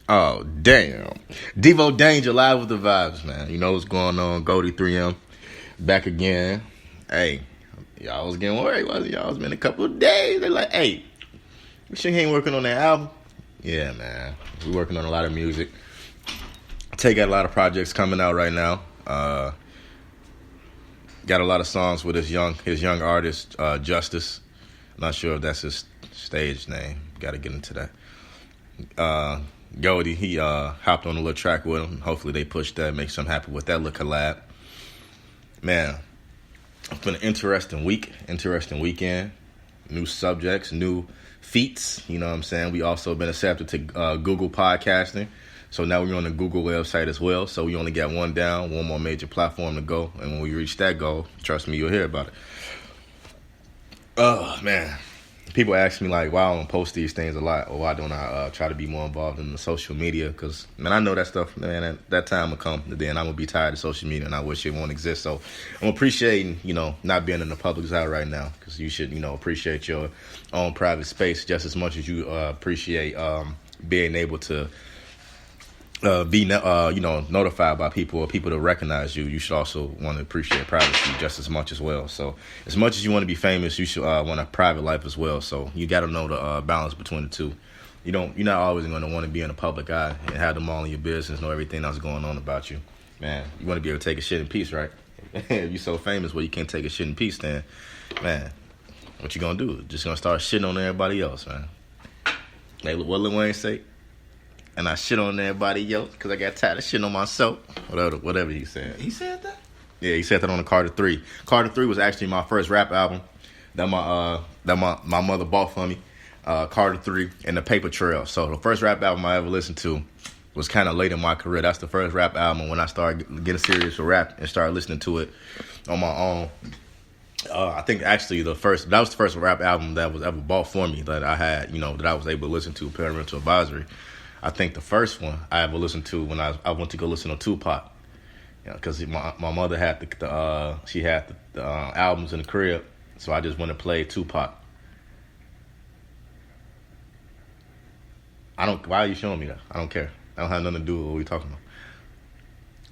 Oh, damn. Devo Danger live with the vibes, man. You know what's going on. Goldie 3M back again. Hey, y'all was getting worried, wasn't y'all? It's been a couple of days. They like, hey, you sure he ain't working on that album? Yeah, man. We working on a lot of music. Tay got a lot of projects coming out right now. Got a lot of songs with his young artist, Justice. I'm not sure if that's his stage name. Got to get into that. Goldie, he hopped on a little track with him. Hopefully they push that, make some happen with that little collab. Man, it's been an interesting week, interesting weekend. New subjects, new feats, you know what I'm saying? We also been accepted to Google Podcasting. So now we're on the Google website as well. So we only got one down, one more major platform to go. And when we reach that goal, trust me, you'll hear about it. Oh, man. People ask me, like, why I don't post these things a lot, or why don't I try to be more involved in the social media? Because, man, I know that stuff, man, that time will come. Then I'm going to be tired of social media, and I wish it won't exist. So I'm appreciating, not being in the public's eye right now, because you should, appreciate your own private space just as much as you appreciate being able to be notified by people or people to recognize you. You should also want to appreciate privacy just as much as well. So as much as you want to be famous, you should want a private life as well. So you got to know the balance between the two. You're not always going to want to be in the public eye and have them all in your business, know everything that's going on about you. Man, you want to be able to take a shit in peace, right? If you're so famous where you can't take a shit in peace, then, man, what you going to do? Just going to start shitting on everybody else, man. Like what Lil Wayne say? And I shit on everybody else because I got tired of shitting on myself. Whatever he said. He said that? Yeah, he said that on the Carter 3. Carter 3 was actually my first rap album that my mother bought for me. Carter 3 and the Paper Trail. So the first rap album I ever listened to was kind of late in my career. That's the first rap album when I started getting serious with rap and started listening to it on my own. I think actually that was the first rap album that was ever bought for me that I had, that I was able to listen to, Parental Advisory. I think the first one I ever listened to when I went to go listen to Tupac, because my mother had the albums in the crib, so I just went and played Tupac. Why are you showing me that? I don't care. I don't have nothing to do with what we talking about.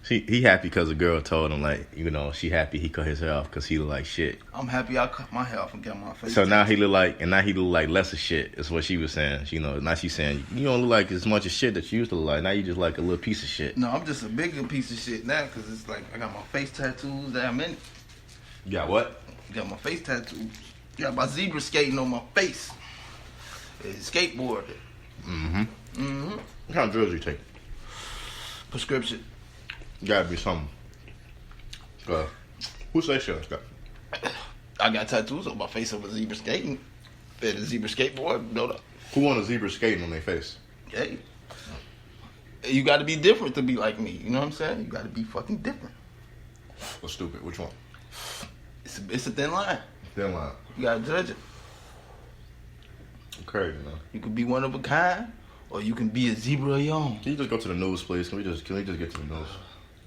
He happy because a girl told him, like, she happy he cut his hair off because he look like shit. I'm happy I cut my hair off and got my face. So now he look like less of shit. Is what she was saying. Now she's saying you don't look like as much of shit that you used to look like. Now you just like a little piece of shit. No, I'm just a bigger piece of shit now because it's like I got my face tattoos that I'm in. You got what? Got my face tattoos. Got my zebra skating on my face. It's skateboarding. What kind of drugs you take? Prescription. Gotta be something. Who say shit? I got tattoos on my face of a zebra skating. And a zebra skateboard. No. Who want a zebra skating on their face? Hey. You got to be different to be like me. You know what I'm saying? You got to be fucking different. What's stupid? Which one? It's a thin line. Thin line. You got to judge it. Crazy, man. You could be one of a kind, or you can be a zebra of your own. Can you just go to the news, please? Can we just get to the news?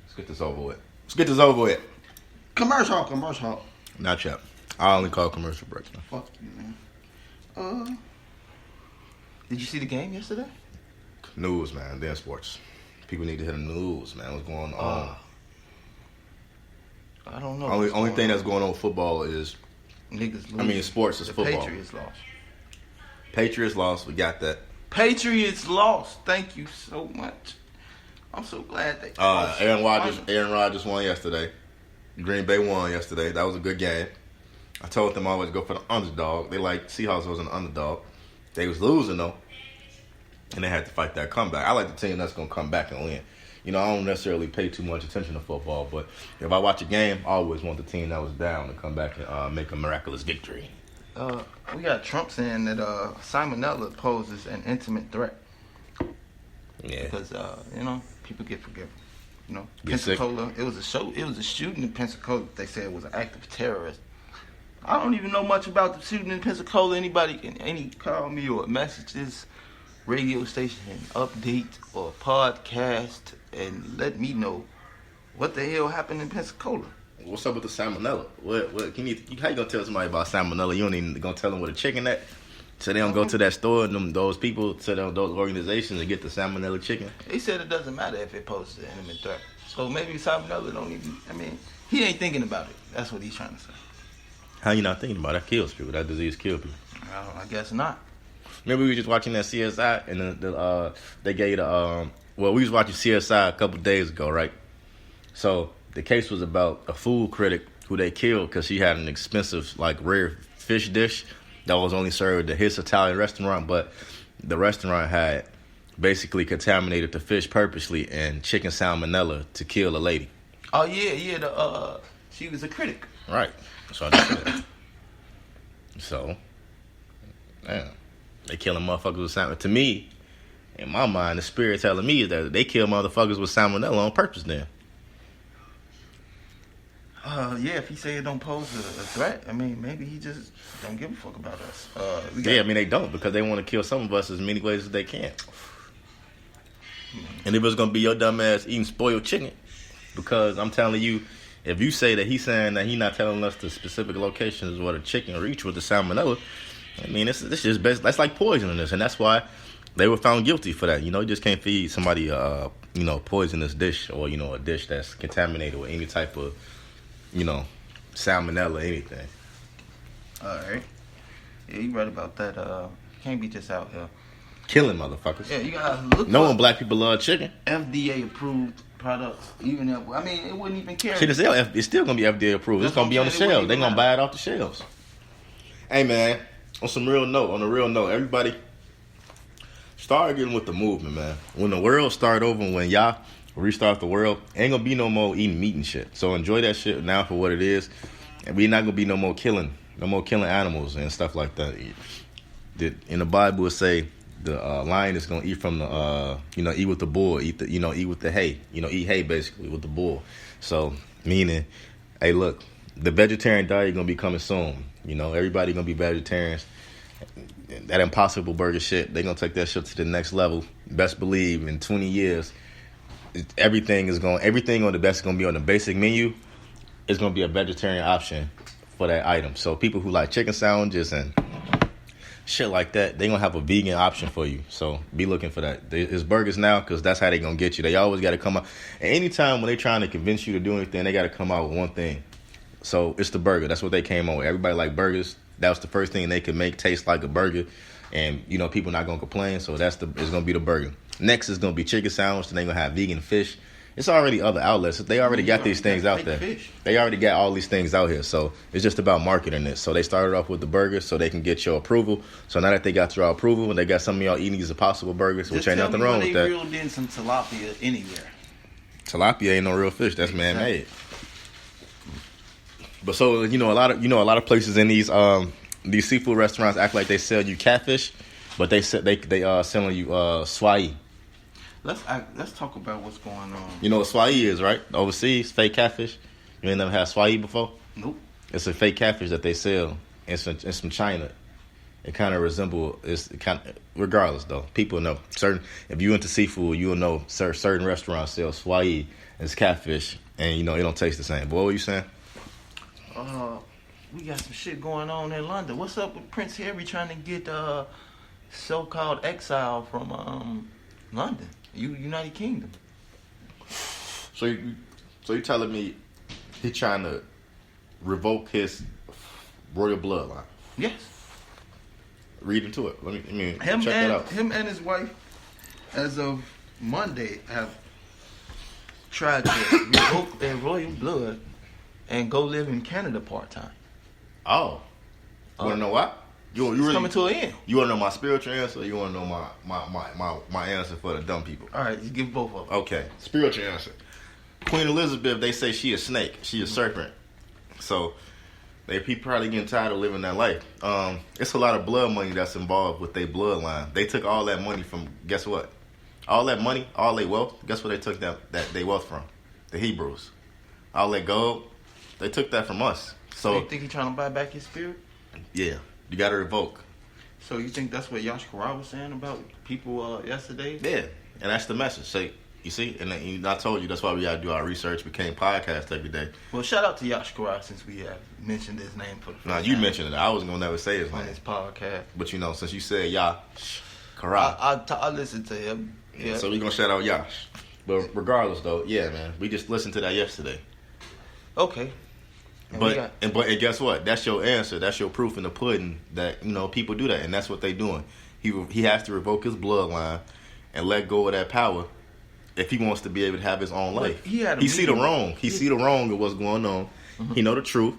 Let's get this over with. Commercial. Not yet. I only call commercial breaks, man. Fuck you, man. Did you see the game yesterday? News, man. Then sports. People need to hear the news, man. What's going on? I don't know. Only thing that's going on with football is niggas lose. Sports is football. Patriots lost. We got that. Patriots lost. Thank you so much. I'm so glad they lost. Aaron Rodgers won yesterday. Green Bay won yesterday. That was a good game. I told them always go for the underdog. They like Seahawks was an underdog. They was losing though, and they had to fight that comeback. I like the team that's gonna come back and win. I don't necessarily pay too much attention to football, but if I watch a game, I always want the team that was down to come back and make a miraculous victory. We got Trump saying that salmonella poses an intimate threat. Yeah. Because people get forgiven. Get Pensacola. Sick. It was a shooting in Pensacola. They said it was an act of terrorist. I don't even know much about the shooting in Pensacola. Anybody can call me or message this radio station and update or podcast and let me know what the hell happened in Pensacola. What's up with the salmonella? What how you gonna tell somebody about salmonella? You ain't even gonna tell them what a chicken at? So they don't go to that store and those people, to those organizations and get the salmonella chicken? He said it doesn't matter if it poses an imminent threat. So maybe salmonella don't even, I mean, he ain't thinking about it. That's what he's trying to say. How you not thinking about it? That kills people. That disease kills people. I guess not. Remember we were just watching that CSI and they gave we was watching CSI a couple days ago, right? So the case was about a food critic who they killed because she had an expensive, like, rare fish dish that was only served at his Italian restaurant, but the restaurant had basically contaminated the fish purposely and chicken salmonella to kill a lady. Oh yeah, she was a critic. Right. So I just said. So, damn, they killing motherfuckers with salmonella. To me, in my mind, the spirit telling me is that they kill motherfuckers with salmonella on purpose. Then. Yeah, if he say it don't pose a threat, I mean, maybe he just don't give a fuck about us. I mean, they don't, because they want to kill some of us as many ways as they can. And if it's going to be your dumb ass eating spoiled chicken, because I'm telling you, if you say that he's saying that he's not telling us the specific locations where the chicken reach with the salmonella, I mean, this is best. That's like poisoning us, and that's why they were found guilty for that. You know, you just can't feed somebody, poisonous dish or, a dish that's contaminated with any type of, salmonella or anything. All right. Yeah, you right about that. Can't be just out here killing motherfuckers. Yeah, you gotta look. Knowing black people love chicken. FDA approved products, even if, I mean, it wouldn't even care. See, it's still gonna be FDA approved. It's gonna be on the shelves. They're gonna buy it off the shelves. Hey man, on a real note, everybody start getting with the movement, man. When the world start over, when y'all restart the world, ain't gonna be no more eating meat and shit. So enjoy that shit now for what it is, and we not gonna be no more killing animals and stuff like that. In the Bible, it say the lion is gonna eat from the eat with the bull, eat with the hay, eat hay basically with the bull. So meaning, hey, look, the vegetarian diet gonna be coming soon. Everybody gonna be vegetarians. That Impossible Burger shit, they gonna take that shit to the next level. Best believe in 20 years, everything on the best is gonna be on the basic menu. It's gonna be a vegetarian option for that item. So people who like chicken sandwiches and shit like that, they gonna have a vegan option for you. So be looking for that. It's burgers now, because that's how they gonna get you. They always gotta come out. And anytime when they trying to convince you to do anything, they gotta come out with one thing. So it's the burger. That's what they came on with. Everybody like burgers. That was the first thing they could make taste like a burger. And, people not gonna complain. So it's gonna be the burger. Next is gonna be chicken sandwich. Then they gonna have vegan fish. It's already other outlets. They already got these things out there. They already got all these things out here. So it's just about marketing it. So they started off with the burgers so they can get your approval. So now that they got your approval and they got some of y'all eating these Impossible Burgers, which ain't nothing wrong with that. They reeled in some tilapia anywhere. Tilapia ain't no real fish. That's man-made. But so, a lot of places in these seafood restaurants act like they sell you catfish, but they selling you swai. Let's talk about what's going on. You know what swai is, right? Overseas, fake catfish. You ain't never had swai before? Nope. It's a fake catfish that they sell. It's from China. It kind of regardless though. People know if you into seafood, you'll know certain restaurants sell swai as catfish, and it don't taste the same. But what were you saying? We got some shit going on in London. What's up with Prince Harry trying to get so-called exile from London, United Kingdom? So you telling me he trying to revoke his royal bloodline? Yes. Read into it. Let me check that out. Him and his wife, as of Monday, have tried to revoke their royal blood and go live in Canada part-time. Oh. You want to know what? You really coming to an end. You want to know my spiritual answer, or you want to know my answer for the dumb people? All right, you give both of them. Okay. Spiritual answer. Queen Elizabeth, they say she a snake. She a serpent. So people probably getting tired of living that life. It's a lot of blood money that's involved with their bloodline. They took all that money from, guess what? All that money, all their wealth, guess where they took that they wealth from? The Hebrews. All that gold, they took that from us. So you think he's trying to buy back his spirit? Yeah, you got to revoke. So you think that's what Yashkara was saying about people yesterday? Yeah, and that's the message. Say You see, and then, I told you that's why we gotta do our research. We can't podcast every day. Well, shout out to Yash Karai since we have mentioned his name for the first time. You mentioned it. I wasn't gonna never say his on name this podcast. But since you said Yash Karai, I listened to him. Yeah. So we gonna shout out Yash. But regardless, though, yeah, man, we just listened to that yesterday. Okay. And guess what? That's your answer. That's your proof in the pudding that people do that, and that's what they doing. He has to revoke his bloodline and let go of that power if he wants to be able to have his own life. He see the wrong. He see the wrong of what's going on. Mm-hmm. He know the truth.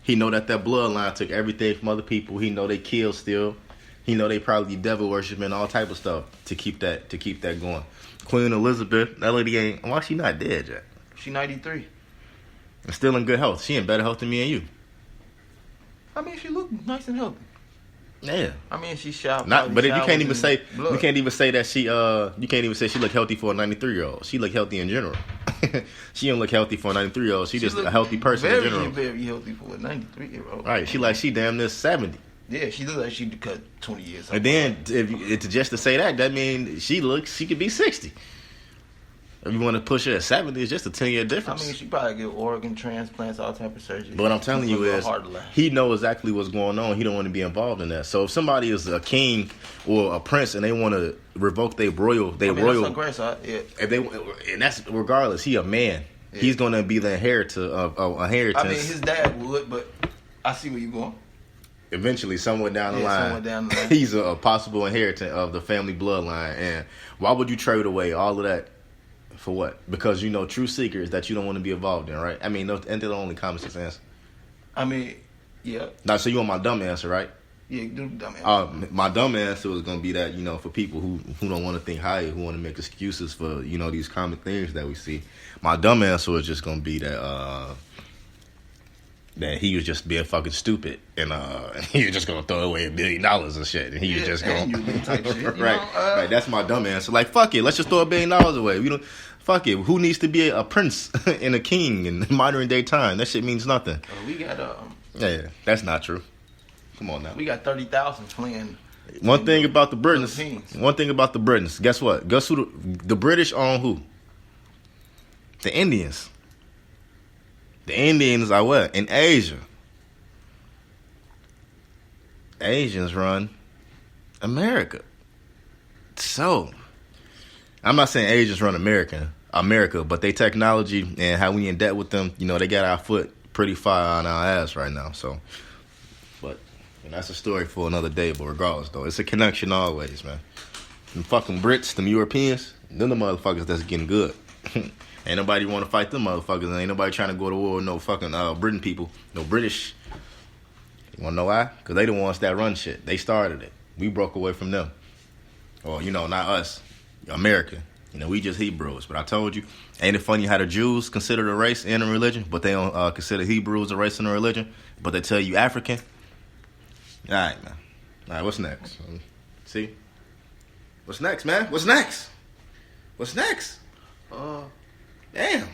He know that bloodline took everything from other people. He know they kill still. He know they probably devil worshiping, all type of stuff to keep that going. Queen Elizabeth, that lady ain't. Why she not dead yet? She 93. And still in good health. She in better health than me and you. I mean, she look nice and healthy. Yeah. I mean, she shot. But if you can't even say that she you can't even say she look healthy for a 93-year-old. She look healthy in general. She don't look healthy for a 93-year-old. She just a healthy person in general. Very healthy for a 93-year-old. Right. She damn near 70. Yeah, she looks like she cut 20 years off. And then just to say that means she could be 60. If you want to push her at 70, it's just a 10-year difference. I mean, she probably get organ transplants, all type of surgery. But what I'm telling you is, he knows exactly what's going on. He don't want to be involved in that. So if somebody is a king or a prince and they want to revoke their royal, that's and that's regardless. He a man. Yeah. He's going to be the inheritor of inheritance. I mean, his dad would, but I see where you're going. Eventually, somewhere down the line, he's a possible inheritant of the family bloodline. And why would you trade away all of that? For what? Because true secrets that you don't want to be involved in, right? I mean, ain't the only common sense answer? I mean, yeah. Now, so you want my dumb answer, right? Yeah, do the dumb answer. My dumb answer was going to be that, for people who don't want to think higher, who want to make excuses for, these common things that we see. My dumb answer was just going to be that he was just being fucking stupid and he was just going to throw away $1 billion and shit. And he was just going to... Right. That's my dumb answer. Like, fuck it. Let's just throw $1 billion away. We don't... Fuck it. Who needs to be a prince and a king in modern day time? That shit means nothing. We got Yeah, that's not true. Come on now. We got 30,000 playing. One thing about the Britons. Guess what? Guess who the British own who? The Indians. The Indians are what? In Asia. Asians run America. So, I'm not saying Asians run America, but they technology and how we in debt with them, they got our foot pretty far on our ass right now. So, but that's a story for another day. But regardless, though, it's a connection always, man. Them fucking Brits, them Europeans, them the motherfuckers that's getting good. Ain't nobody want to fight them motherfuckers. Ain't nobody trying to go to war with no fucking Britain people, no British. You want to know why? Because they the ones that run shit. They started it. We broke away from them. Or, not us. America. We just Hebrews. But I told you, ain't it funny how the Jews consider a race and a religion, but they don't consider Hebrews a race and a religion, but they tell you African? All right, man. All right, what's next? See? What's next, man? What's next? Damn.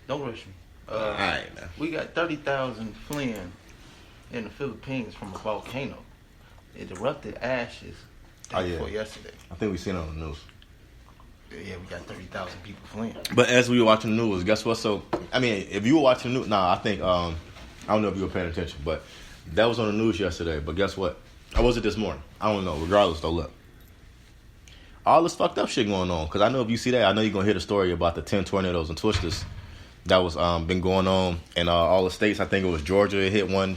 Don't rush me. All right, man. We got 30,000 fleeing in the Philippines from a volcano. It erupted ashes before yesterday. I think we seen it on the news. Yeah, we got 30,000 people fleeing. But as we were watching the news, guess what? So, I mean, if you were watching the news, I think, I don't know if you were paying attention, but that was on the news yesterday. But guess what? Or was it this morning? I don't know. Regardless, though, look. All this fucked up shit going on. Because I know if you see that, I know you're going to hear the story about the 10 tornadoes and twisters that was been going on in all the states. I think it was Georgia. It hit one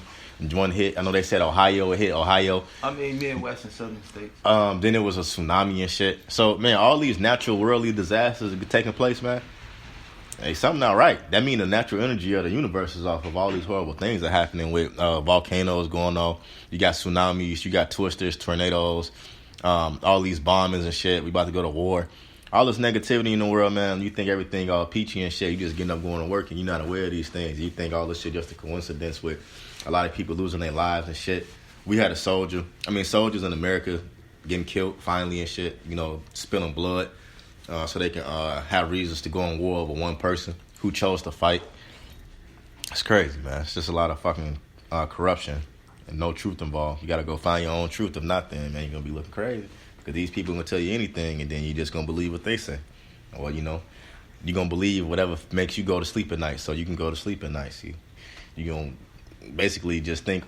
hit. I know they said Ohio. It hit Ohio. I mean, Midwest and Southern states. Then it was a tsunami and shit. So, man, all these natural worldly disasters are taking place, man. Hey, something not right. That means the natural energy of the universe is off of all these horrible things that are happening with volcanoes going on. You got tsunamis. You got twisters, tornadoes. All these bombings and shit. We about to go to war. All this negativity in the world, man. You think everything all peachy and shit. You just getting up going to work and you're not aware of these things. You think all this shit just a coincidence with a lot of people losing their lives and shit. We had soldiers in America getting killed finally and shit. Spilling blood so they can have reasons to go on war over one person who chose to fight. It's crazy, man. It's just a lot of fucking corruption. And no truth involved. You got to go find your own truth. If not, then, man, you're going to be looking crazy. Because these people going to tell you anything, and then you just going to believe what they say. Or, you know, you're going to believe whatever makes you go to sleep at night so you can go to sleep at night. See, you're going to basically just think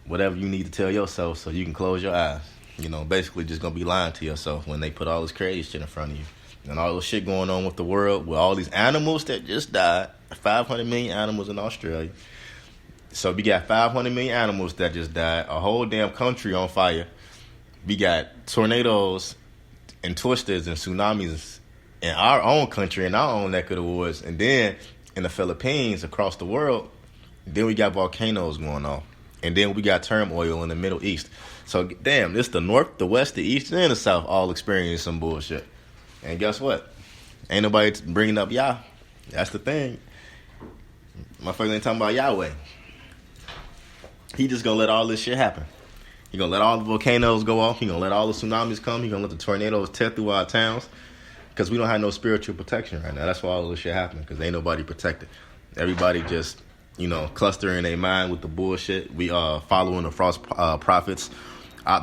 whatever you need to tell yourself so you can close your eyes. You know, basically just going to be lying to yourself when they put all this crazy shit in front of you. And all this shit going on with the world, with all these animals that just died, 500 million animals in Australia. So we got 500 million animals that just died, a whole damn country on fire. We got tornadoes and twisters and tsunamis in our own country, in our own neck of the woods. And then in the Philippines, across the world, then we got volcanoes going on. And then we got turmoil in the Middle East. So, damn, this the North, the West, the East, and the South all experiencing some bullshit. And guess what? Ain't nobody bringing up Yah. That's the thing. Motherfuckers ain't talking about Yahweh. He just gonna let all this shit happen. He gonna let all the volcanoes go off. He gonna let all the tsunamis come. He gonna let the tornadoes tear through our towns. Because we don't have no spiritual protection right now. That's why all this shit happening. Because ain't nobody protected. Everybody just, you know, clustering their mind with the bullshit. We following the false prophets.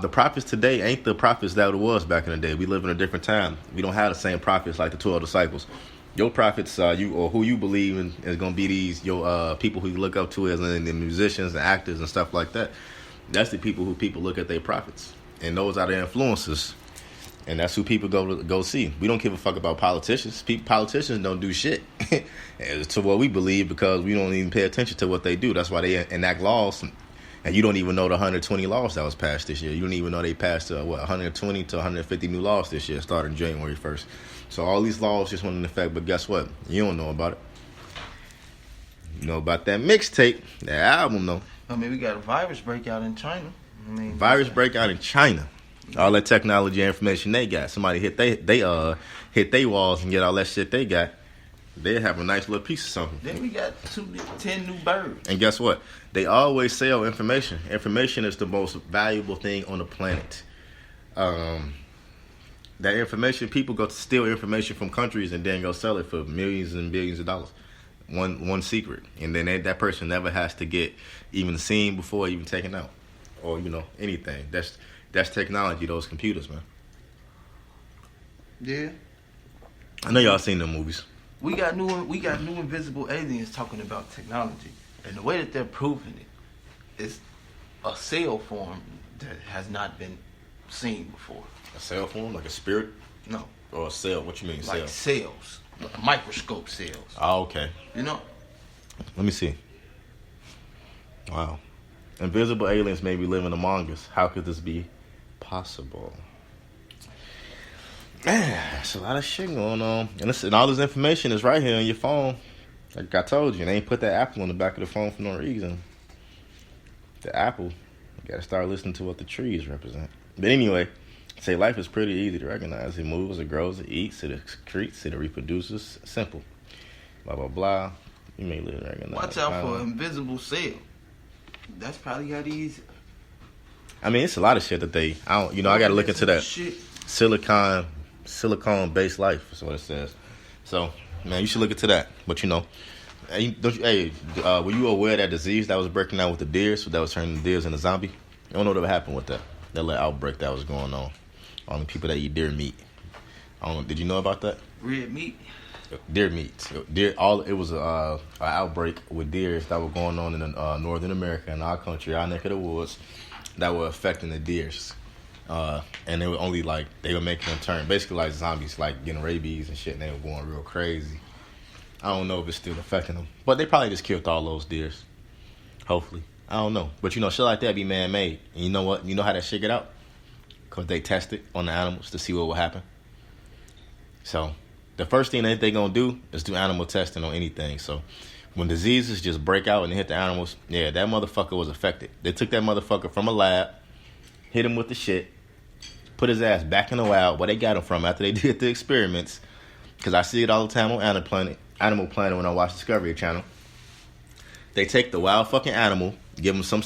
The prophets today ain't the prophets that it was back in the day. We live in a different time. We don't have the same prophets like the 12 disciples. Your prophets, you or who you believe in, is gonna be these your people who you look up to as the musicians and actors and stuff like that. That's the people who people look at their prophets, and those are the influencers, and that's who people go see. We don't give a fuck about politicians. Politicians don't do shit to what we believe because we don't even pay attention to what they do. That's why they enact laws. And you don't even know the 120 laws that was passed this year. You don't even know they passed 120 to 150 new laws this year, starting January 1st. So all these laws just went into effect, but guess what? You don't know about it. You know about that mixtape, that album, though. I mean, we got a virus breakout in China. Virus breakout in China. All that technology and information they got. Somebody hit they walls and get all that shit they got. They have a nice little piece of something. Then we got 10 new birds. And guess what? They always sell information. Information is the most valuable thing on the planet. That information, people go to steal information from countries and then go sell it for millions and billions of dollars. One secret. And then that person never has to get even seen before even taken out. Or, you know, anything. That's technology, those computers, man. Yeah. I know y'all seen them movies. We got new invisible aliens talking about technology, and the way that they're proving it is a cell form that has not been seen before. A cell form, like a spirit? No. Or a cell? What you mean, cell? Like cells, microscope cells. Oh, okay. You know. Let me see. Wow. Invisible aliens may be living among us. How could this be possible? Man, there's a lot of shit going on. And all this information is right here on your phone. Like I told you, they ain't put that Apple on the back of the phone for no reason. The Apple, you gotta start listening to what the trees represent. But anyway, say life is pretty easy to recognize. It moves, it grows, it eats, it excretes, it reproduces. Simple. Blah, blah, blah. You may live recognize. Watch out for invisible cell. That's probably how these... I mean, it's a lot of shit that they... I gotta look into that. Shit. Silicone-based life is what it says. So, man, you should look into that. But, you know, were you aware of that disease that was breaking out with the deers, that was turning the deers into zombie? You don't know what happened with that little outbreak that was going on the people that eat deer meat. Did you know about that? Red meat? Deer meat. It was an outbreak with deers that were going on in Northern America, in our country, our neck of the woods, that were affecting the deers. And they were they were making them turn basically like zombies, like getting rabies and shit, and they were going real crazy. I don't know if it's still affecting them, but they probably just killed all those deers. Hopefully. I don't know. But, you know, shit like that be man-made. And you know what? You know how that shit get out? Because they tested on the animals to see what will happen. So, the first thing that they going to do is do animal testing on anything. So, when diseases just break out and hit the animals, yeah, that motherfucker was affected. They took that motherfucker from a lab, hit him with the shit, put his ass back in the wild where they got him from after they did the experiments. Because I see it all the time on Animal Planet when I watch Discovery Channel. They take the wild fucking animal, give them some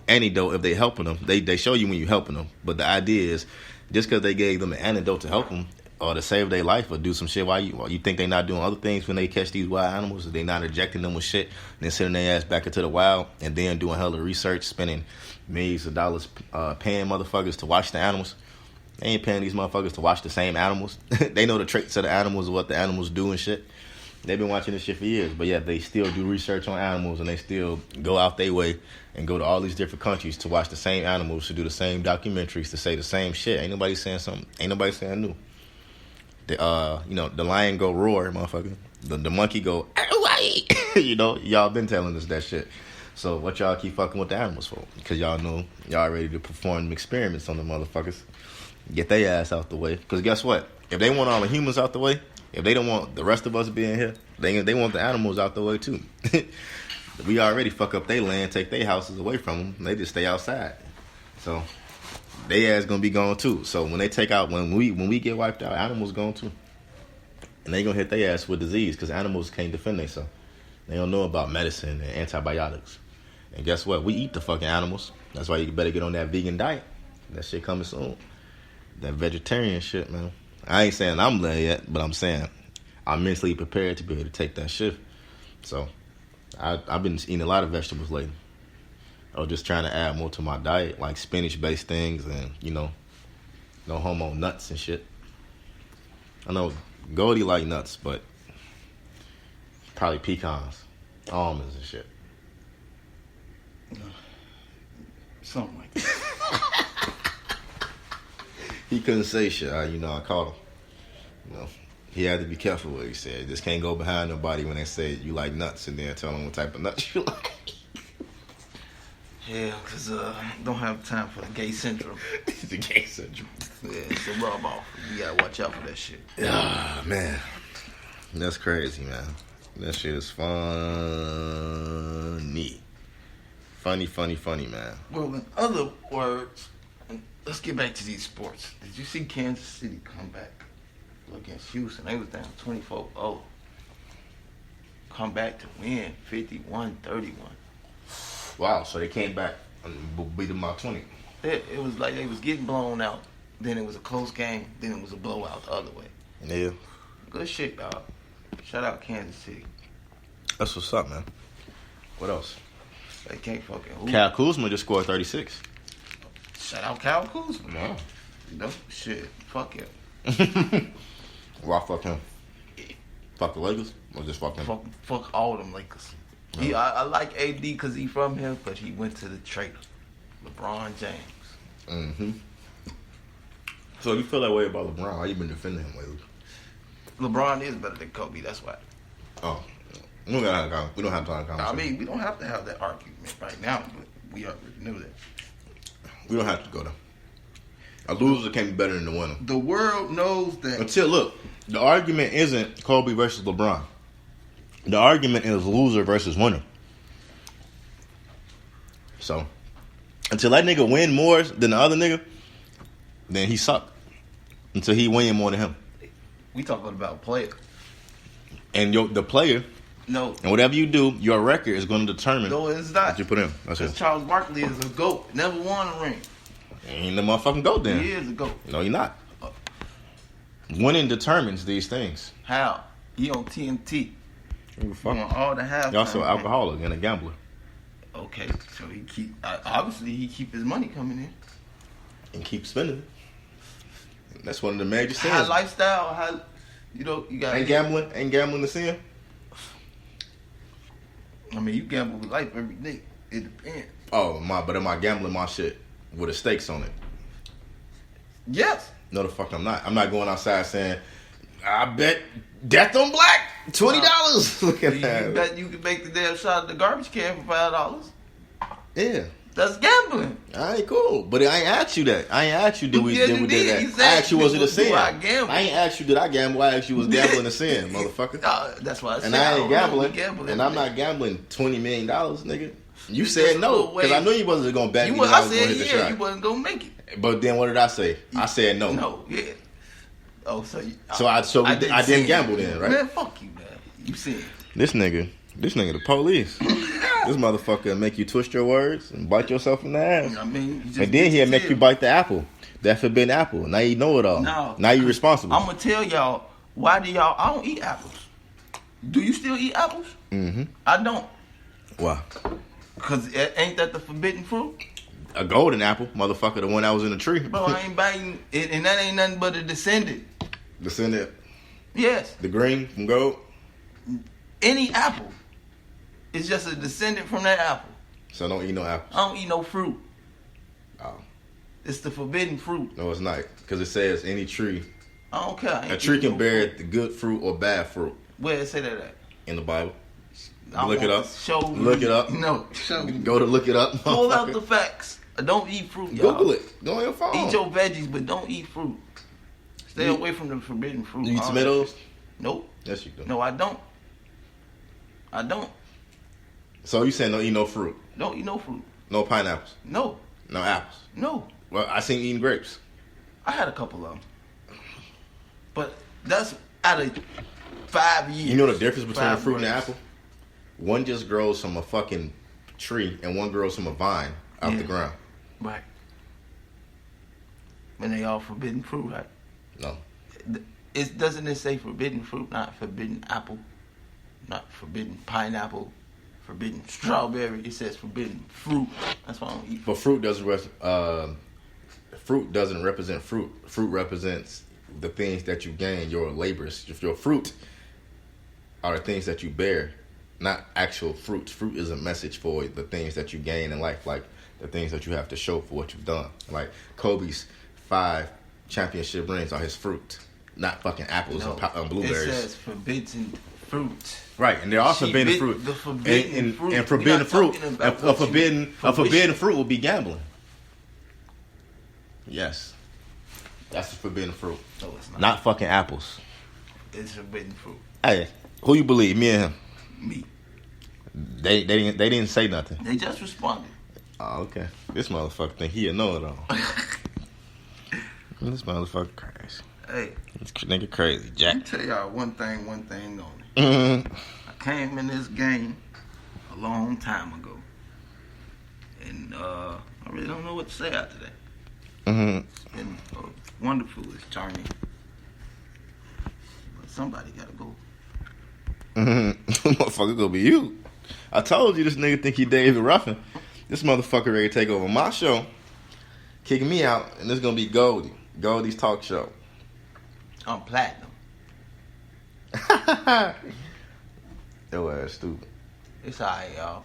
antidote if they helping them. They show you when you helping them. But the idea is, just because they gave them an antidote to help them or to save their life or do some shit, while you think they not doing other things when they catch these wild animals, they not injecting them with shit, and then sending their ass back into the wild and then doing hella research, spending millions of dollars paying motherfuckers to watch the animals. They ain't paying these motherfuckers to watch the same animals. They know the traits of the animals, what the animals do and shit. They've been watching this shit for years, but yet they still do research on animals, and they still go out their way and go to all these different countries to watch the same animals, to do the same documentaries, to say the same shit. Ain't nobody saying something. Ain't nobody saying new. The lion go roar, motherfucker. The monkey go, y'all been telling us that shit. So what y'all keep fucking with the animals for? Because y'all know y'all ready to perform experiments on the motherfuckers. Get their ass out the way. Because guess what? If they want all the humans out the way, if they don't want the rest of us being here, they want the animals out the way too. We already fuck up their land, take their houses away from them. They just stay outside. So they ass gonna be gone too. So when they take out, when we get wiped out, animals gone too. And they gonna hit their ass with disease because animals can't defend themselves. They don't know about medicine and antibiotics. And guess what? We eat the fucking animals. That's why you better get on that vegan diet. That shit coming soon. That vegetarian shit, man. I ain't saying I'm there yet, but I'm saying I'm mentally prepared to be able to take that shift. So I've been eating a lot of vegetables lately. Or just trying to add more to my diet, like spinach-based things and, no homo nuts and shit. I know Goldie like nuts, but probably pecans, almonds and shit. Something like that. He couldn't say shit. I caught him. He had to be careful what he said. Just can't go behind nobody when they say you like nuts and then tell them what type of nuts you like. Yeah, because don't have time for the gay syndrome. The gay syndrome. Yeah, it's a rub off. You gotta watch out for that shit. Ah, man. That's crazy, man. That shit is funny. Funny, man. Well, in other words, let's get back to these sports. Did you see Kansas City come back against Houston? They was down 24-0. Come back to win 51-31. Wow, so they came back and beat them by 20. It was like they was getting blown out. Then it was a close game. Then it was a blowout the other way. Yeah. Good shit, dog. Shout out Kansas City. That's what's up, man. What else? They can't fucking hoop. Kyle Kuzma just scored 36. Shout out Kyle Kuzma. No. Shit. Fuck him. Why fuck him? Fuck the Lakers? Or just fuck him? Fuck all them Lakers. No. I like AD because he from here, but he went to the traitor. LeBron James. Mm-hmm. So you feel that way about LeBron? How you been defending him lately? LeBron is better than Kobe, that's why. Oh. We don't have time to conversation. I mean, we don't have to have that argument right now, but we already knew that. We don't have to go there. A loser can't be better than the winner. The world knows that. Look, the argument isn't Kobe versus LeBron. The argument is loser versus winner. So, until that nigga win more than the other nigga, then he suck. Until he win more than him. We talking about player. And the player... No. And whatever you do, your record is going to determine it's not. what you put in. That's it. Charles Barkley is a GOAT. Never won a ring. Ain't the motherfucking GOAT then. He is a GOAT. No, you're not. Winning determines these things. How? He on TNT. Fuck. On all the half. You're also an alcoholic and a gambler. Okay, so obviously he keep his money coming in. And keep spending it. That's one of the major sins. High lifestyle, you got... Ain't gambling the sin? I mean, you gamble with life every day. It depends. Oh, but am I gambling my shit with the stakes on it? Yes. No, the fuck I'm not. I'm not going outside saying, I bet death on black, $20. Look at that. You bet you can make the damn shot at the garbage can for $5. Yeah. That's gambling. All right, cool. But I ain't asked you that. I ain't asked you did we did that. I asked you was it a sin? I ain't asked you did I gamble. I asked you was gambling a sin, motherfucker. That's why I said. And I ain't gambling. And I'm not gambling $20 million, nigga. You said no because I knew you wasn't gonna bet me. I said yeah, you wasn't gonna make it. But then what did I say? I said no. No, yeah. Oh, I didn't gamble then, right? Man, fuck you, man. You said this nigga the police. This motherfucker make you twist your words and bite yourself in the ass. I mean, and then he'll make you bite the apple. That forbidden apple. Now you know it all. No, now you responsible. I'm gonna tell y'all why I don't eat apples. Do you still eat apples? Mm-hmm. I don't. Why? Cause ain't that the forbidden fruit? A golden apple, motherfucker, the one that was in the tree. Bro, I ain't biting it, and that ain't nothing but a descendant. Descendant. Yes. The green from gold. Any apple is just a descendant from that apple. So don't eat no apples. I don't eat no fruit. Oh. It's the forbidden fruit. No, it's not. Because it says any tree. I don't care. A tree can bear the good fruit or bad fruit. Where it say that at? In the Bible. I Look it up. Show me. Look it up. No, show me. Go to look it up. Pull out the facts. Don't eat fruit, y'all. Google it. Go on your phone. Eat your veggies, but don't eat fruit. Stay away from the forbidden fruit. You eat tomatoes? Nope. Yes, you do. No, I don't. I don't. So you saying don't eat no fruit? Don't eat no fruit. No pineapples? No. No apples? No. Well, I seen you eating grapes. I had a couple of them. But that's out of 5 years. You know the difference between a fruit and an grapes. apple? One just grows from a fucking tree and one grows from a vine out the ground. Right. And they all forbidden fruit, right? No. Doesn't it say forbidden fruit, not forbidden apple, not forbidden pineapple, forbidden strawberry? It says forbidden fruit. That's why I don't eat. But fruit doesn't represent fruit. Fruit represents the things that you gain, your labors. If your fruit are the things that you bear, not actual fruits. Fruit is a message for the things that you gain in life, like the things that you have to show for what you've done. Like Kobe's 5 championship rings are his fruit, not fucking apples and blueberries. It says forbidden fruit. Right, and there are forbidden fruit. The forbidden fruit. And forbidden fruit. A forbidden fruit will be gambling. Yes. That's the forbidden fruit. No, it's not. Not fucking apples. It's forbidden fruit. Hey, who you believe? Me and him? Me. They didn't say nothing. They just responded. Oh, okay. This motherfucker think he a know-it-all. This motherfucker crazy. Hey. This nigga crazy, Jack. Let me tell y'all one thing only. Mm-hmm. I came in this game a long time ago. And I really don't know what to say after that. Mm-hmm. It's been a wonderful journey. But somebody gotta go. Mm-hmm. Motherfucker gonna be you. I told you this nigga think he David Ruffin. This motherfucker ready to take over my show, kicking me out, and this gonna be Goldie's talk show. I'm platinum. Your ass stupid. It's alright, y'all.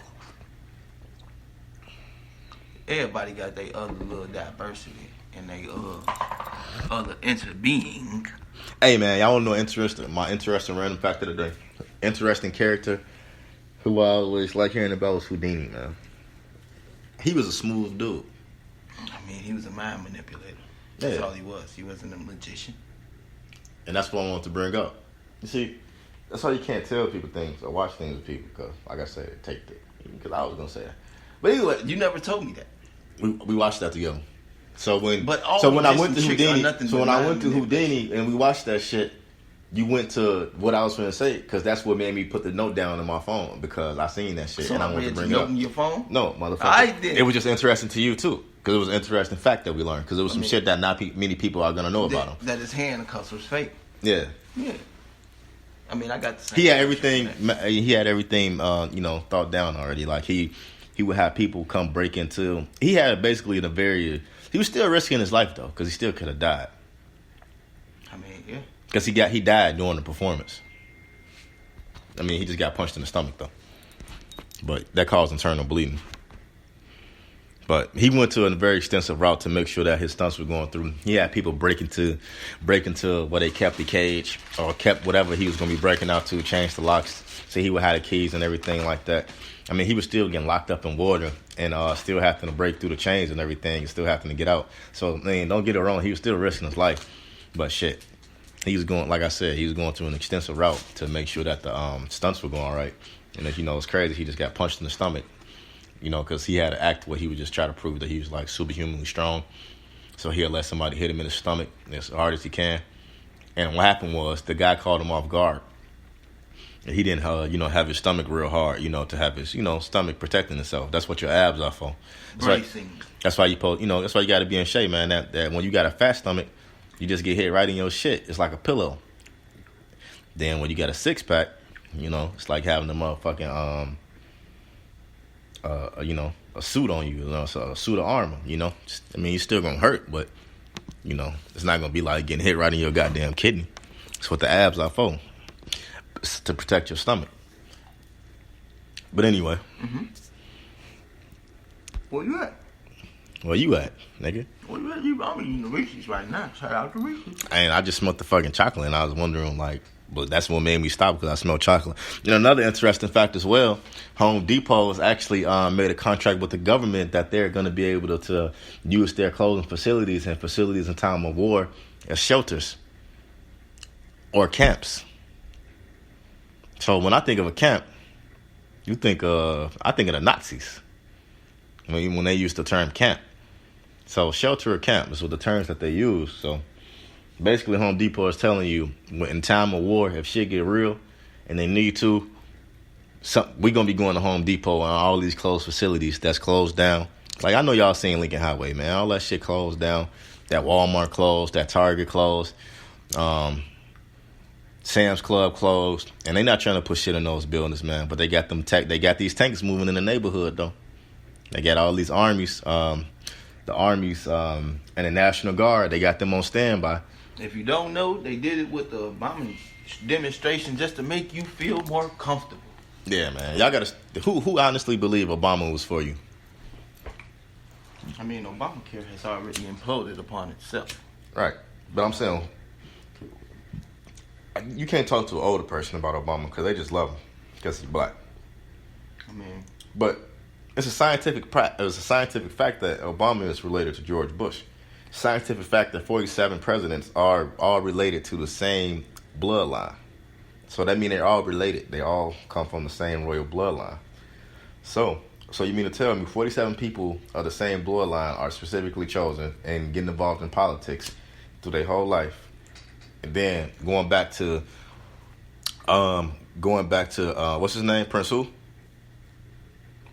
Everybody got their other little diversity and they other interbeing. Hey man, y'all wanna know my interesting random fact of the day? Interesting character who I always like hearing about was Houdini, man. He was a smooth dude. I mean, he was a mind manipulator. That's Yeah. all he was. He wasn't a magician. And that's what I wanted to bring up. You see, that's why you can't tell people things or watch things with people because, like I said, because I was going to say that. But anyway, You never told me that. we watched that together. So when But all when I the went to tricks are Houdini, nothing so but when I mind went to Houdini and we watched that shit, you went to what I was going to say because that's what made me put the note down on my phone because I seen that shit So and I wanted to bring it you up. open your phone? No, motherfucker. I did. It was just interesting to you too because it was an interesting fact that we learned because it was some shit that not many people are going to know about him. That his handcuffs was fake. Yeah. Yeah. I mean, I got the same. He had everything. He had everything. Thought down already. Like he would have people come break into. He had basically He was still risking his life though, because he still could have died. I mean, yeah. Because he died during the performance. I mean, he just got punched in the stomach though, but that caused internal bleeding. But he went to a very extensive route to make sure that his stunts were going through. He had people break into where they kept the cage or kept whatever he was going to be breaking out to, change the locks. So he would have the keys and everything like that. I mean, he was still getting locked up in water and still having to break through the chains and everything and still having to get out. So, I mean, don't get it wrong. He was still risking his life. But shit, he was going, like I said, he was going through an extensive route to make sure that the stunts were going all right. And if it's crazy, he just got punched in the stomach. Because he had an act where he would just try to prove that he was like superhumanly strong. So he'll let somebody hit him in the stomach as hard as he can. And what happened was the guy caught him off guard. And he didn't, have his stomach real hard, to have his, stomach protecting itself. That's what your abs are for. That's why you that's why you got to be in shape, man. That when you got a fat stomach, you just get hit right in your shit. It's like a pillow. Then when you got a six pack, it's like having the motherfucking a suit on you, you know, so a suit of armor, you know. I mean, you're still gonna hurt, but you know, it's not gonna be like getting hit right in your goddamn kidney. It's what the abs are for. It's to protect your stomach. But anyway. Mm-hmm. Where you at? Where you at, nigga? Where you at? I'm eating the Reese's right now. Shout out to Reese's. And I just smelled the fucking chocolate, and I was wondering, like, but that's what made me stop because I smelled chocolate. You know, another interesting fact as well, Home Depot has actually made a contract with the government that they're going to be able to use their clothing facilities and facilities in time of war as shelters or camps. So when I think of a camp, I think of the Nazis when they used the term camp. So shelter or camp is what the terms that they use. So basically Home Depot is telling you in time of war, if shit get real and they need to, we're going to be going to Home Depot and all these closed facilities that's closed down. Like, I know y'all seen Lincoln Highway, man. All that shit closed down. That Walmart closed. That Target closed. Sam's Club closed. And they not trying to put shit in those buildings, man. But they got these tanks moving in the neighborhood, though. They got all these armies, the armies and the National Guard. They got them on standby. If you don't know, they did it with the Obama demonstration just to make you feel more comfortable. Yeah, man. Y'all gotta. Who honestly believe Obama was for you? I mean, Obamacare has already imploded upon itself. Right, but I'm saying you can't talk to an older person about Obama because they just love him because he's black. I mean, but it's a scientific fact that Obama is related to George Bush. Scientific fact that 47 presidents are all related to the same bloodline. So that means they're all related. They all come from the same royal bloodline. So you mean to tell me 47 people of the same bloodline are specifically chosen and getting involved in politics through their whole life? And then going back to what's his name? Prince who?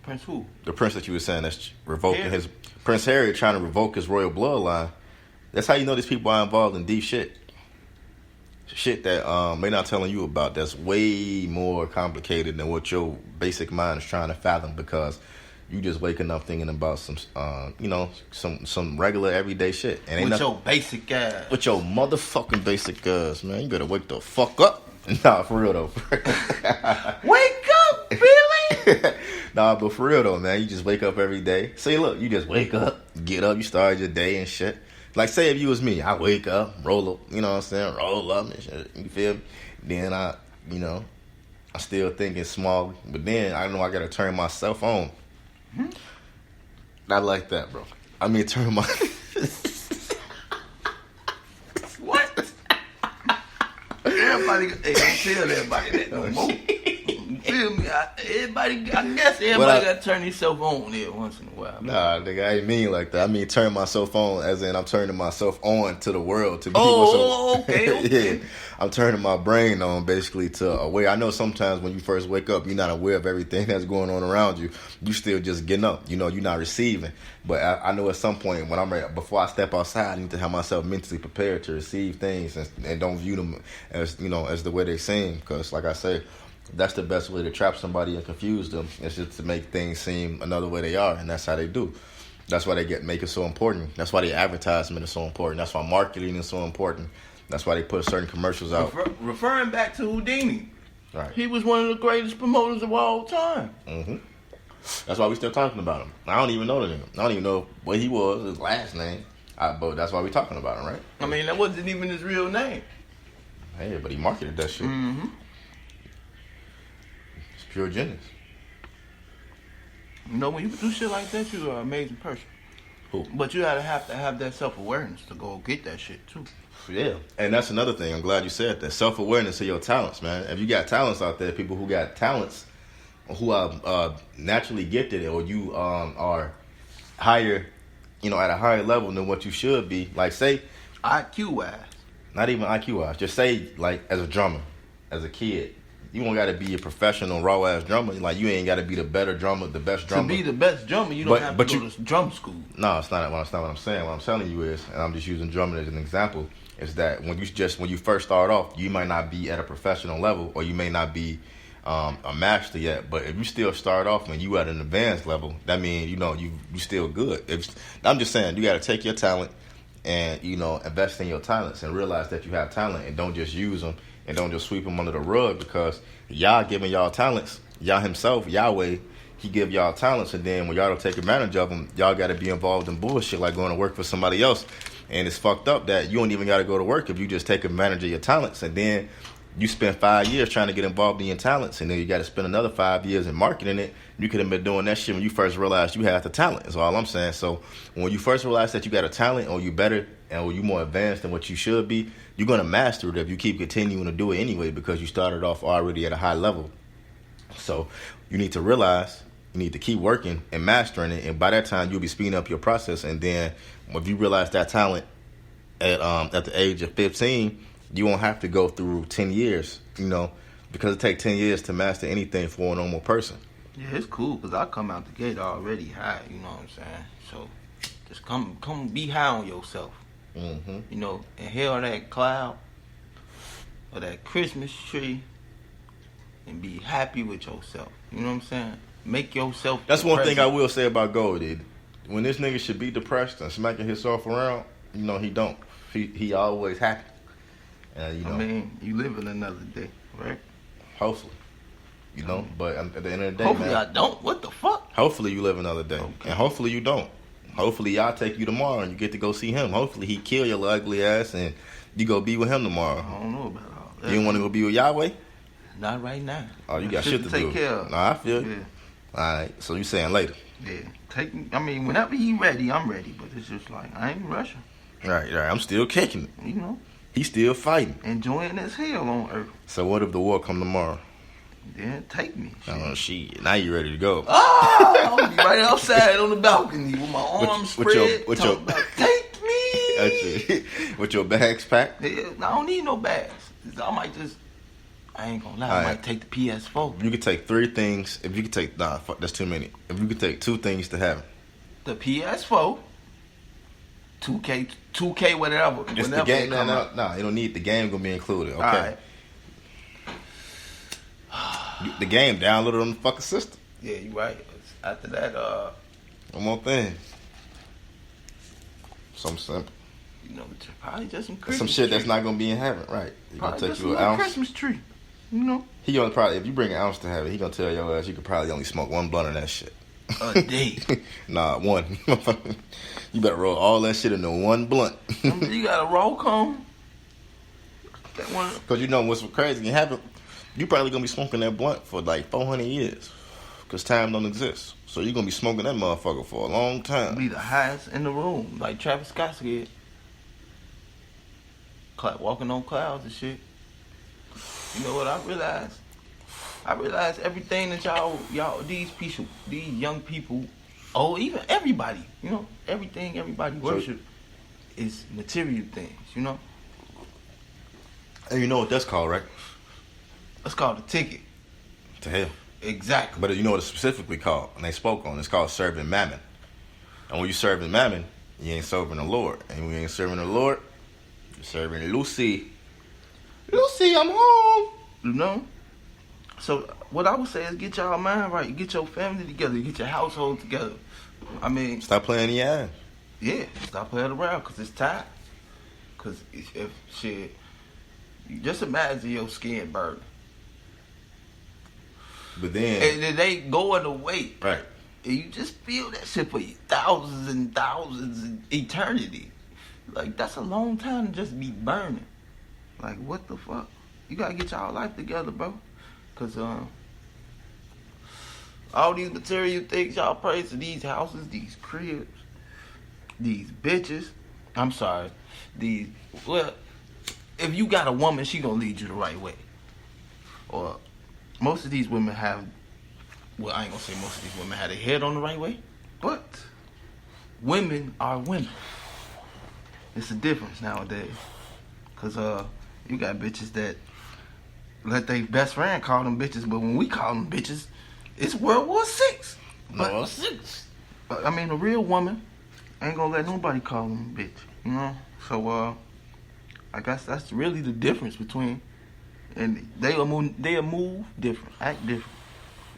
Prince who? The prince that you were saying that's revoking his Prince Harry trying to revoke his royal bloodline. That's how you know these people are involved in deep shit. Shit that they're not telling you about. That's way more complicated than what your basic mind is trying to fathom because you just waking up thinking about some regular everyday shit. And with your basic ass. With your motherfucking basic ass, man. You better wake the fuck up. Nah, for real though. Wake up, Billy! Nah, but for real though, man. You just wake up every day. See, look, you just wake up, get up, you start your day and shit. Like, say if you was me, I wake up, roll up, you know what I'm saying? Roll up and shit, you feel me? Then I'm still thinking small, but then I know I gotta turn myself on. Mm-hmm. Not like that, bro. I mean, turn my... What? Everybody, don't tell everybody that no more. You feel me? I guess everybody got to turn themselves on there once in a while. Nah, nigga, I ain't mean like that. I mean turn myself on as in I'm turning myself on to the world. To okay. Yeah, I'm turning my brain on basically to aware. I know sometimes when you first wake up, you're not aware of everything that's going on around you. You still just getting up. You know, you're not receiving. But I know at some point when I'm ready, before I step outside, I need to have myself mentally prepared to receive things and don't view them as as the way they seem. Because like I say, that's the best way to trap somebody and confuse them. It's just to make things seem another way they are, and that's how they do. That's why they make it so important. That's why the advertisement is so important. That's why marketing is so important. That's why they put certain commercials out. Referring back to Houdini, right? He was one of the greatest promoters of all time. Mm-hmm. That's why we still talking about him. I don't even know the name. I don't even know what he was, his last name. But that's why we talking about him, right? I mean, that wasn't even his real name. Hey, but he marketed that shit. Mm-hmm. It's pure genius. You know, when you do shit like that, you're an amazing person. Who? But you have to have that self-awareness to go get that shit, too. Yeah, and that's another thing. I'm glad you said that. Self-awareness of your talents, man. If you got talents out there, people who got talents, who are naturally gifted, or you are higher, at a higher level than what you should be. Like, say, IQ-wise. Not even IQ-wise. Just say, like, as a drummer, as a kid, you don't got to be a professional raw-ass drummer. Like, you ain't got to be the better drummer, the best drummer. To be the best drummer, you don't have to go to drum school. No, it's not what I'm saying. What I'm telling you is, and I'm just using drumming as an example, is that when you first start off, you might not be at a professional level, or you may not be a master yet. But if you still start off and you at an advanced level, that means you still good. I'm just saying, you got to take your talent and invest in your talents and realize that you have talent and don't just use them and don't just sweep them under the rug, because y'all giving y'all talents. Y'all himself, Yahweh, he give y'all talents, and then when y'all don't take advantage of them, y'all got to be involved in bullshit like going to work for somebody else. And it's fucked up that you don't even got to go to work if you just take advantage of your talents. And then you spend 5 years trying to get involved in your talents, and then you got to spend another 5 years in marketing it. You could have been doing that shit when you first realized you had the talent. That's all I'm saying. So when you first realize that you got a talent, or you better, or you more advanced than what you should be, you're going to master it if you keep continuing to do it anyway, because you started off already at a high level. So you need to realize you need to keep working and mastering it, and by that time you'll be speeding up your process. And then if you realize that talent at the age of 15, you won't have to go through 10 years, because it takes 10 years to master anything for a normal person. Yeah, it's cool because I come out the gate already high. You know what I'm saying? So just come be high on yourself. Mm-hmm. Inhale that cloud or that Christmas tree and be happy with yourself. You know what I'm saying? Make yourself. That's one thing I will say about Gold, dude. When this nigga should be depressed and smacking himself around, he don't. He always happy. I mean, you live in another day, right? Hopefully. But at the end of the day, hopefully man, I don't. What the fuck? Hopefully you live another day. Okay. And hopefully you don't. Hopefully y'all take you tomorrow and you get to go see him. Hopefully he kill your ugly ass and you go be with him tomorrow. I don't know about all that. You don't want to go be with Yahweh? Not right now. Oh, you got shit to take do. Care of. Nah, I feel you. Yeah. All right, so you saying later? Yeah. Whenever he ready, I'm ready. But it's just like I ain't rushing. Right. I'm still kicking it. He's still fighting. Enjoying this hell on earth. So what if the war come tomorrow? Then take me. Oh, shit. Now you ready to go. Oh, I'll be right outside on the balcony with my arms spread. Take me. With your bags packed? Yeah, I don't need no bags. I ain't gonna lie, I might take the PS4. You could take 3 things. If you could take, fuck, that's too many. If you could take 2 things to heaven. The PS4. 2K, whatever. It's the game. No, you don't need the game. Gonna be included. Okay. All right. The game downloaded on the fucking system. Yeah, you right. After that, one more thing. Something simple. Probably just some Christmas some shit tree. that's not gonna be in heaven, right? He gonna Probably take just you an a ounce. Christmas tree. He gonna probably, if you bring an ounce to heaven, he gonna tell your ass you could probably only smoke 1 blunt of that shit. A day. Nah, 1. You better roll all that shit into 1 blunt. You got a roll cone? That one. Because what's crazy in heaven, you probably gonna be smoking that blunt for like 400 years. Because time don't exist. So you're gonna be smoking that motherfucker for a long time. Be the highest in the room, like Travis Scott said. Walking on clouds and shit. You know what I realized? I realized everything that y'all, these young people, even everybody, everything everybody worship is material things, And you know what that's called, right? That's called a ticket. To hell. Exactly. But you know what it's specifically called, and they spoke on it. It's called serving mammon. And when you serving mammon, you ain't serving the Lord. And when you ain't serving the Lord, you're serving Lucy. Lucy, I'm home. So what I would say is get y'all mind right, get your family together, get your household together. Stop playing the ass. Yeah, stop playing around because it's time. Because if shit, just imagine your skin burning. But then, and then they going away. Right. And you just feel that shit for thousands and thousands in eternity. Like, that's a long time to just be burning. Like, what the fuck? You gotta get y'all life together, bro. Because, all these material things y'all praise to, these houses, these cribs, these bitches. I'm sorry. If you got a woman, she gonna lead you the right way. Or most of these women have, I ain't gonna say most of these women have their head on the right way, but women are women. It's a difference nowadays. Because you got bitches that let their best friend call them bitches, but when we call them bitches, it's World War VI. World VI. But, a real woman ain't gonna let nobody call them a bitch, So, I guess that's really the difference between And they'll move different, act different.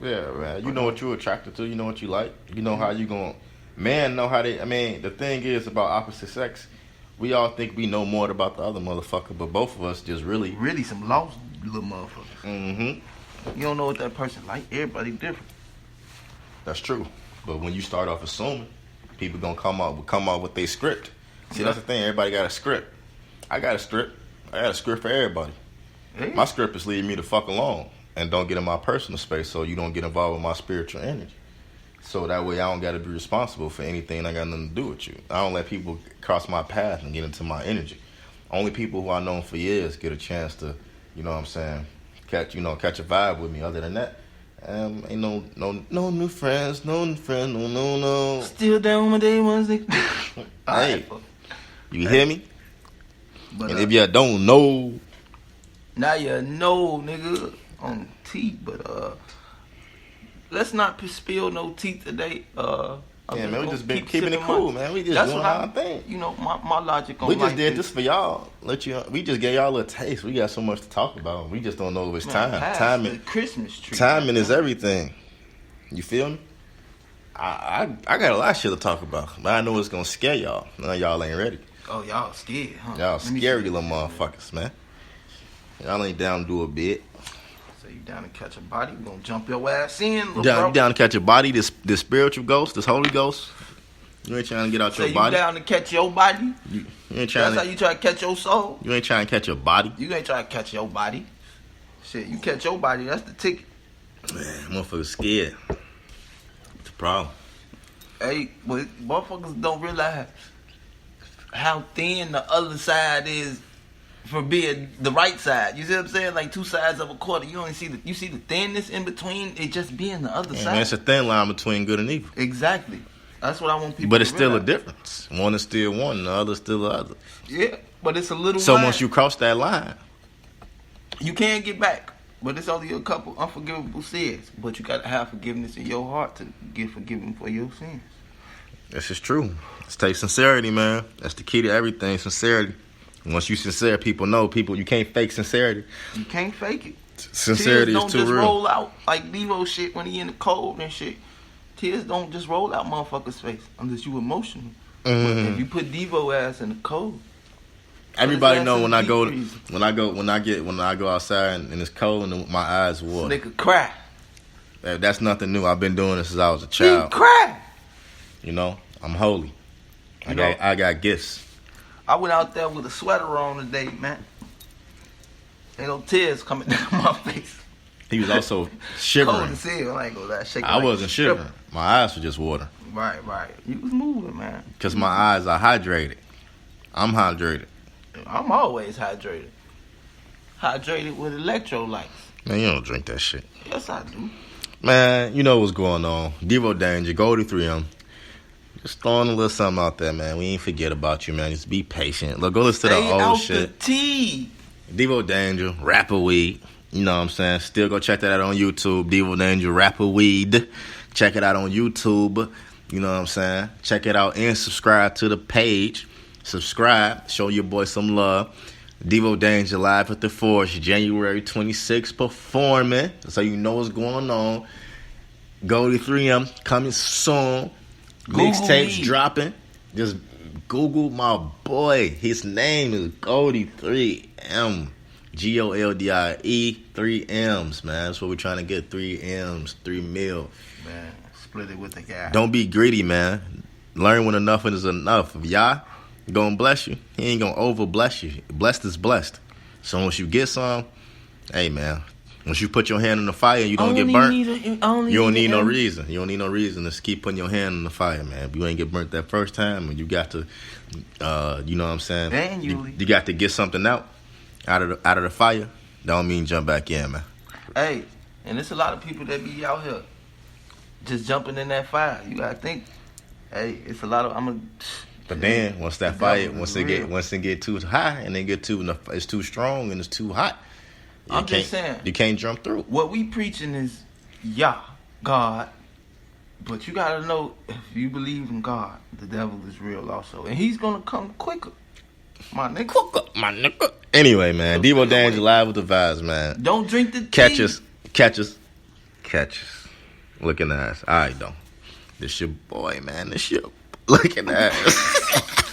Yeah, man. You know what you're attracted to. You know what you like. You know how you going. Man know how they. I mean, the thing is about opposite sex. We all think we know more about the other motherfucker, but both of us just really some lost little motherfuckers. Mm-hmm. You don't know what that person like. Everybody different. That's true. But when you start off assuming, people gonna come out with their script. See, that's the thing. Everybody got a script. I got a script. I got a script for everybody. Hey. My script is leave me the fuck alone and don't get in my personal space, so you don't get involved with my spiritual energy. So that way I don't got to be responsible for anything I got nothing to do with you. I don't let people cross my path and get into my energy. Only people who I've known for years get a chance to, you know what I'm saying, catch a vibe with me. Other than that, ain't no new friends, no. Still down my day ones. Hey, you hear me? But, and if you don't know, now you know, nigga, on T. But let's not spill no tea today. Man, we just been keeping it cool, man. We just doing our thing. You know, my logic on we just did this for y'all. We just gave y'all a little taste. We got so much to talk about. We just don't know if it's time. Timing, Christmas tree. Timing is everything. You feel me? I got a lot of shit to talk about, but I know it's gonna scare y'all. Now y'all ain't ready. Oh, y'all scared, huh? Y'all scary little motherfuckers, man. Y'all ain't down to do a bit. So you down to catch a body? We gonna jump your ass in, little bro. You down to catch a body? This spiritual ghost, this Holy Ghost. You ain't trying to get out your body. You down to catch your body? You ain't trying. That's how you try to catch your soul. You ain't trying to catch your body. You ain't trying to catch your body. Shit, you catch your body. That's the ticket. Man, motherfuckers scared. It's a problem. Hey, but motherfuckers don't realize how thin the other side is for being the right side. You see what I'm saying? Like two sides of a quarter. You only see you see the thinness in between. It just being the other side. Man, it's a thin line between good and evil. Exactly. That's what I want people. But it's to still realize. a difference. One is still one, the other is still the other. Yeah, but it's a little. So line. once you cross that line, you can't get back. But it's only a couple unforgivable sins. But you gotta have forgiveness in your heart to get forgiven for your sins. This is true. It takes sincerity, man. That's the key to everything. Sincerity. Once you sincere, people know. You can't fake sincerity. You can't fake it. Sincerity Tears is too don't just real. roll out like Devo shit when he in the cold and shit. Tears don't just roll out motherfuckers' face unless you emotional. Mm-hmm. But if you put Devo ass in the cold, everybody know when I go outside and it's cold and my eyes water. Nigga cry. That's nothing new. I've been doing this since I was a child. He cry. You know, I'm holy. I got gifts. I went out there with a sweater on today, man. Ain't no tears coming down my face. He was also shivering. Cold as hell. I ain't gonna lie. Shaking I like wasn't shivering. My eyes were just water. Right. You was moving, man. Because my eyes are hydrated. I'm hydrated. I'm always hydrated. Hydrated with electrolytes. Man, you don't drink that shit. Yes, I do. Man, you know what's going on. Devo Danger, Goldie 3M. Just throwing a little something out there, man. We ain't forget about you, man. Just be patient. Look, go listen to the old shit. The tea. Devo Danger, Rapper Weed. You know what I'm saying? Still go check that out on YouTube. Devo Danger, Rapper Weed. Check it out on YouTube. You know what I'm saying? Check it out and subscribe to the page. Subscribe. Show your boy some love. Devo Danger live at the Forge, January 26th, performing. So you know what's going on. Goldie 3M coming soon. Mixtapes dropping. Just Google my boy. His name is Goldie 3M. Goldie 3 M's, man. That's what we're trying to get. 3 M's, 3 mil. Man, split it with the guy. Don't be greedy, man. Learn when enough is enough. If Yah gonna bless you, he ain't gonna over bless you. Blessed is blessed. So once you get some, hey man, once you put your hand in the fire and you don't get burnt, you don't need no reason. You don't need no reason to keep putting your hand in the fire, man. If you ain't get burnt that first time, and you got to, you know what I'm saying? Manually. You got to get something out of the fire. Don't mean jump back in, man. Hey, and there's a lot of people that be out here just jumping in that fire. You gotta think. Hey, it's a lot of But then once that fire, once it get too high and it's too strong and it's too hot, I'm just saying you can't jump through. What we preaching is Yah, God, but you gotta know if you believe in God, the devil is real also, and he's gonna come quicker, my nigga. Quicker, my nigga. Anyway, man, Devo Danger live with the vibes, man. Don't drink the tea. Catch us. Looking ass. All right, though. This your boy, man. This your looking ass.